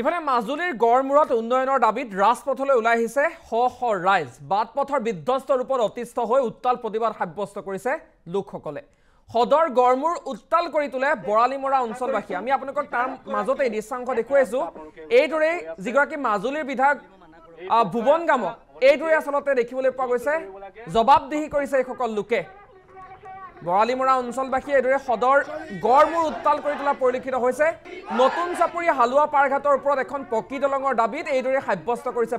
ইফালে মাজুলীৰ গড়মূৰত উন্নয়নৰ দাবীত ৰাজপথলৈ ওলাই আহিছে শ ৰাইজ বাটপথৰ বিধ্বস্ত ৰূপত অতিষ্ঠ হৈ উত্তাল প্ৰতিবাদ সাব্যস্ত কৰিছে লোকসকলে সদৰ গড়মূৰ উত্তাল কৰি তোলে বৰালিমৰা অঞ্চলবাসী আমি আপোনাক তাৰ মাজতে দৃশ্যাংশ দেখুৱাইছো এইদৰে যিগৰাকী মাজুলীৰ বিধায়ক ভুৱন গামক এইদৰে আসলতে দেখিবলৈ পোৱা গৈছে জবাবদিহি কৰিছে এইসকল লোকে বৰালিমৰা অঞ্চলবাসী এইদৰে সদৰ গড়মূৰ উত্তাল কৰি তোলা পৰিলক্ষিত হৈছে নতুন চাপৰি হালুৱা পাৰঘাটৰ ওপৰত এখন পকী দলঙৰ দাবীত এইদৰে সাব্যস্ত কৰিছে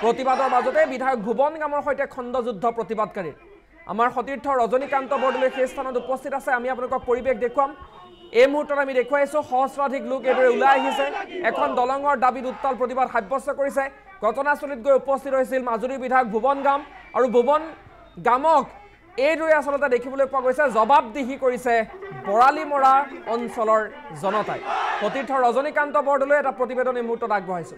প্ৰতিবাদৰ মাজতে বিধায়ক ভুৱন গামৰ সৈতে খণ্ডযুদ্ধ প্ৰতিবাদকাৰী আমাৰ সতীৰ্থ ৰজনীকান্ত বৰদলৈ সেই স্থানত উপস্থিত আছে আমি আপোনাক পৰিৱেশ দেখুৱাম এই মুহূৰ্তত আমি দেখুৱাইছো সহস্ৰাধিক লোক এইদৰে ওলাই আহিছে এখন দলঙৰ দাবীত উত্তাল প্ৰতিবাদ সাব্যস্ত কৰিছে ঘটনাস্থলীত গৈ উপস্থিত হৈছিল মাজুলীৰ বিধায়ক ভুৱন গাম আৰু ভুৱন গামক এইদৰে আসলতে দেখিবলৈ পোৱা গৈছে জবাবদিহি কৰিছে বৰালিমৰা অঞ্চলৰ জনতাই সতীৰ্থ ৰজনীকান্ত বৰদলৈ এটা প্ৰতিবেদন এই মুহূৰ্তত আগবঢ়াইছে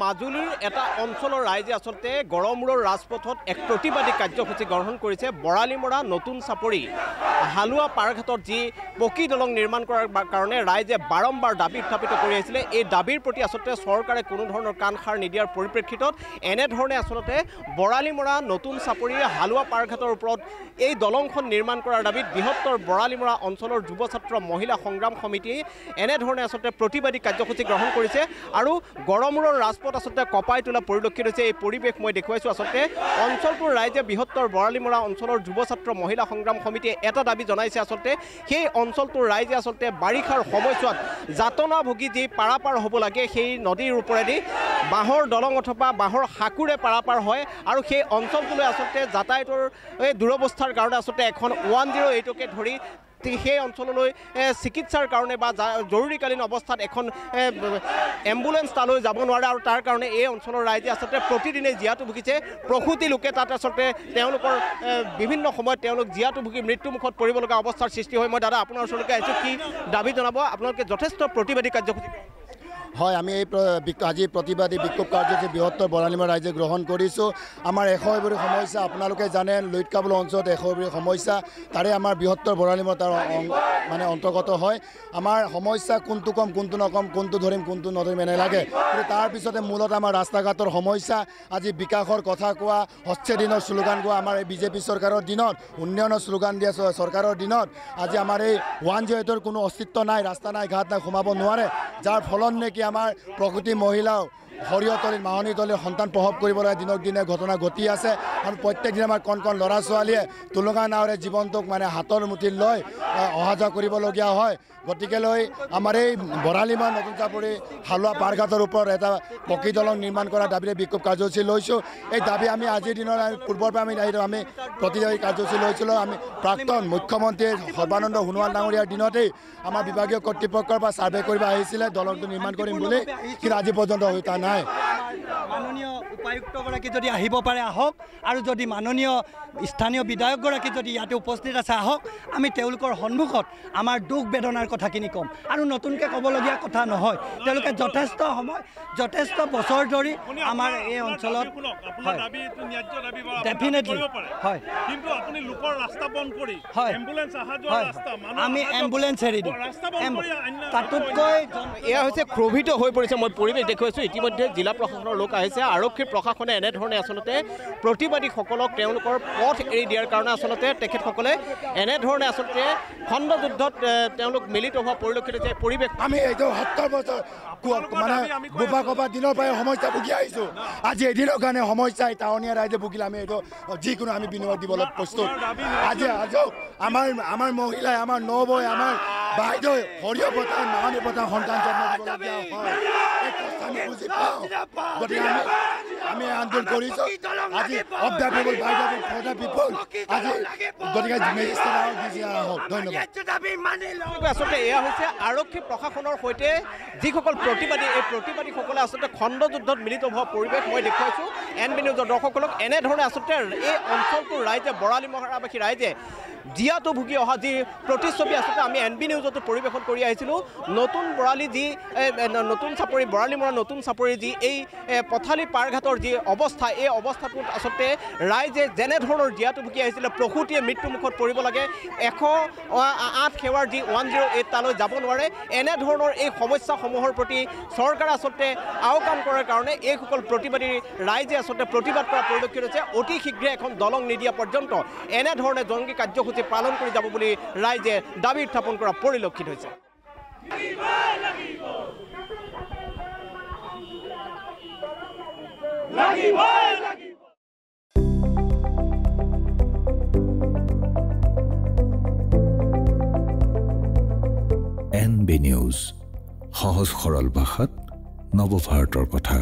মাজুলীৰ এটা অঞ্চলৰ ৰাইজে আসলতে গড়মূৰৰ ৰাজপথত এক প্ৰতিবাদী কাৰ্যসূচী গ্ৰহণ কৰিছে বৰালিমৰা নতুন চাপৰি হালুৱা পাৰঘাটত যি পকী দলং নিৰ্মাণ কৰাৰ কাৰণে ৰাইজে বাৰম্বাৰ দাবী উত্থাপিত কৰি আহিছিলে এই দাবীৰ প্ৰতি আসলতে চৰকাৰে কোনো ধৰণৰ কাণ সাৰ নিদিয়াৰ পৰিপ্ৰেক্ষিতত এনেধৰণে আসলতে বৰালিমৰা নতুন চাপৰি হালুৱা পাৰঘাটৰ ওপৰত এই দলংখন নিৰ্মাণ কৰাৰ দাবীত বৃহত্তৰ বৰালিমৰা অঞ্চলৰ যুৱ ছাত্ৰ মহিলা সংগ্ৰাম সমিতিয়ে এনেধৰণে আসলতে প্ৰতিবাদী কাৰ্যসূচী গ্ৰহণ কৰিছে আৰু গড়মূৰৰ ৰাজপথ আসলতে কপাই তোলা পৰিলক্ষিত হৈছে এই পৰিৱেশ মই দেখুৱাইছোঁ আসলতে অঞ্চলটোৰ ৰাইজে বৃহত্তৰ বৰালিমৰা অঞ্চলৰ যুৱ ছাত্ৰ মহিলা সংগ্ৰাম সমিতিয়ে এটা দাবী জনাইছে আসলতে সেই অঞ্চলটোৰ ৰাইজে আসলতে বাৰিষাৰ সময়ছোৱাত যাতনা ভুগি যি পাৰাপাৰ হ'ব লাগে সেই নদীৰ ওপৰেদি বাঁহৰ দলং অথবা বাঁহৰ সাঁকোৰে পাৰাপাৰ হয় আৰু সেই অঞ্চলটোলৈ আসলতে যাতায়াতৰ এই দুৰৱস্থাৰ কাৰণে আসলতে এখন 108কে ধৰি সেই অঞ্চললৈ চিকিৎসাৰ কাৰণে বা জৰুৰীকালীন অৱস্থাত এখন এম্বুলেন্স তালৈ যাব নোৱাৰে আৰু তাৰ কাৰণে এই অঞ্চলৰ ৰাইজে আসলতে প্ৰতিদিনে জীয়াতু ভুগিছে প্ৰসূতি লোকে তাত আসলতে তেওঁলোকৰ বিভিন্ন সময়ত তেওঁলোক জীয়াতু ভুগি মৃত্যুমুখত পৰিব লগা অৱস্থাৰ সৃষ্টি হয় মই দাদা আপোনাৰ ওচৰলৈকে আহিছোঁ কি দাবী জনাব আপোনালোকে যথেষ্ট প্ৰতিবাদী কাৰ্যসূচী হয় আমি এই আজি প্ৰতিবাদী বিক্ষোভ কাৰ্যসূচী বৃহত্তৰ বৰালিমৰা ৰাইজে গ্ৰহণ কৰিছোঁ আমাৰ এশবিধ সমস্যা আপোনালোকে জানে লুইতকাবুল অঞ্চলত এশবিধ সমস্যা তাৰে আমাৰ বৃহত্তৰ বৰালিমৰা তাৰ মানে অন্তৰ্গত হয় আমাৰ সমস্যা কোনটো কম কোনটো নকম কোনটো ধৰিম কোনটো নধৰিম এনে লাগে কিন্তু তাৰপিছতে মূলত আমাৰ ৰাস্তা ঘাটৰ সমস্যা আজি বিকাশৰ কথা কোৱা হচ্ছে দিনৰ শ্লোগান কোৱা আমাৰ এই বিজেপি চৰকাৰৰ দিনত উন্নয়নৰ শ্লোগান দিয়া চৰকাৰৰ দিনত আজি আমাৰ এই 108ৰ কোনো অস্তিত্ব নাই ৰাস্তা নাই ঘাট নাই সোমাব নোৱাৰে যাৰ ফলত নেকি আমাৰ প্ৰকৃতি মহিলাও সৰিয়হতলীৰ মাহনীতলীৰ সন্তান প্ৰসৱ কৰিবলৈ দিনক দিনে ঘটনা ঘটি আছে আৰু প্ৰত্যেক দিনে আমাৰ কণ কণ ল'ৰা ছোৱালীয়ে তুলঙা নাৱেৰে জীৱনটোক মানে হাতৰ মুঠিত লৈ অহা যোৱা কৰিবলগীয়া হয় গতিকে লৈ আমাৰ এই বৰালিমৰা নতুন চাপৰি হালুৱা পাৰঘাটৰ ওপৰত এটা পকী দলং নিৰ্মাণ কৰাৰ দাবীৰে বিক্ষোভ কাৰ্যসূচী লৈছোঁ এই দাবী আমি আজিৰ দিনত পূৰ্বৰ পৰা আমি প্ৰতিবাদী কাৰ্যসূচী লৈছিলোঁ আমি প্ৰাক্তন মুখ্যমন্ত্ৰী সৰ্বানন্দ সোণোৱাল ডাঙৰীয়াৰ দিনতেই আমাৰ বিভাগীয় কৰ্তৃপক্ষৰ পৰা ছাৰ্ভে কৰিব আহিছিলে দলংটো নিৰ্মাণ কৰিম বুলি কিন্তু আজি পৰ্যন্ত হৈ তাৰ নাই মাননীয় উপায়ুক্তগৰাকী যদি আহিব পাৰে আহক আৰু যদি মাননীয় স্থানীয় বিধায়কগৰাকী যদি ইয়াতে উপস্থিত আছে আহক আমি তেওঁলোকৰ সন্মুখত আমাৰ দুখ বেদনাৰ কথাখিনি ক'ম আৰু নতুনকৈ ক'বলগীয়া কথা নহয় তেওঁলোকে যথেষ্ট সময় যথেষ্ট বছৰ ধৰি আমাৰ এই অঞ্চলত ডেফিনেটলি হয় আমি এম্বুলেন্স এৰি দিম তাতোতকৈ এয়া হৈছে ক্ৰোভিত হৈ পৰিছে মই পৰিৱেশ দেখুৱাইছোঁ ইতিমধ্যে জিলা প্ৰশাসনৰ লোক আহিছে আৰক্ষী প্ৰশাসনে এনেধৰণে আসলতে প্ৰতিবাদীসকলক তেওঁলোকৰ পথ এৰি দিয়াৰ কাৰণে আসলতে তেখেতসকলে এনেধৰণে আসলতে খণ্ডযুদ্ধত তেওঁলোক মিলিত হোৱা পৰিলক্ষিত হৈছে পৰিৱেশ আমি এইটো 70 বছৰ মানে বোপা কপা দিনৰ পৰাই সমস্যা ভুগি আহিছোঁ আজি এদিনৰ কাৰণে সমস্যা টাউনীয়া ৰাইজে ভুগিলে আমি এইটো যিকোনো আমি বিনিময় দিবলৈ প্ৰস্তুত আজি আমাৰ মহিলাই আমাৰ নবৈ আমাৰ বাইদেউ সৰিয়হ পথাৰ মাহনী পথাৰ সন্তান জন্ম দিবলগীয়া হয় আমি বুজি পাওঁ গতিকে আমি আন্দোলন কৰিছোঁ আজি of the people by the people for the people আজি গতিকে মেজিষ্ট্ৰেট ডিজি আহক ধন্যবাদ আসলতে এয়া হৈছে আৰক্ষী প্ৰশাসনৰ সৈতে যিসকল প্ৰতিবাদী এই প্ৰতিবাদীসকলে আসলতে খণ্ডযুদ্ধত মিলিত হোৱা পৰিৱেশ মই দেখুৱাইছোঁ NB নিউজৰ দৰ্শকসকলক এনেধৰণে আসলতে এই অঞ্চলটোৰ ৰাইজে বৰালিমৰাবাসী ৰাইজে জীয়াতু ভুগি অহা যি প্ৰতিচ্ছবি আসলতে আমি NB নিউজতো পৰিৱেশন কৰি আহিছিলোঁ নতুন বৰালি যি নতুন চাপৰি বৰালিমৰা নতুন চাপৰি যি এই পথালি পাৰঘাটৰ ধৰণৰ যি অৱস্থা এই অৱস্থাটোত আচলতে ৰাইজে যেনেধৰণৰ জীয়াতু ভুগি আহিছিলে প্ৰসূতিয়ে মৃত্যুমুখত পৰিব লাগে 108 সেৱাৰ যি 108 তালৈ যাব নোৱাৰে এনেধৰণৰ এই সমস্যাসমূহৰ প্ৰতি চৰকাৰে আচলতে আওকাণ কৰাৰ কাৰণে এইসকল প্ৰতিবাদী ৰাইজে আচলতে প্ৰতিবাদ কৰা পৰিলক্ষিত হৈছে অতি শীঘ্ৰে এখন দলং নিদিয়া পৰ্যন্ত এনেধৰণে জংগী কাৰ্যসূচী পালন কৰি যাব বুলি ৰাইজে দাবী উত্থাপন কৰা পৰিলক্ষিত হৈছে NB News, সহজ সৰল ভাষাত নৱভাৰতৰ কথা।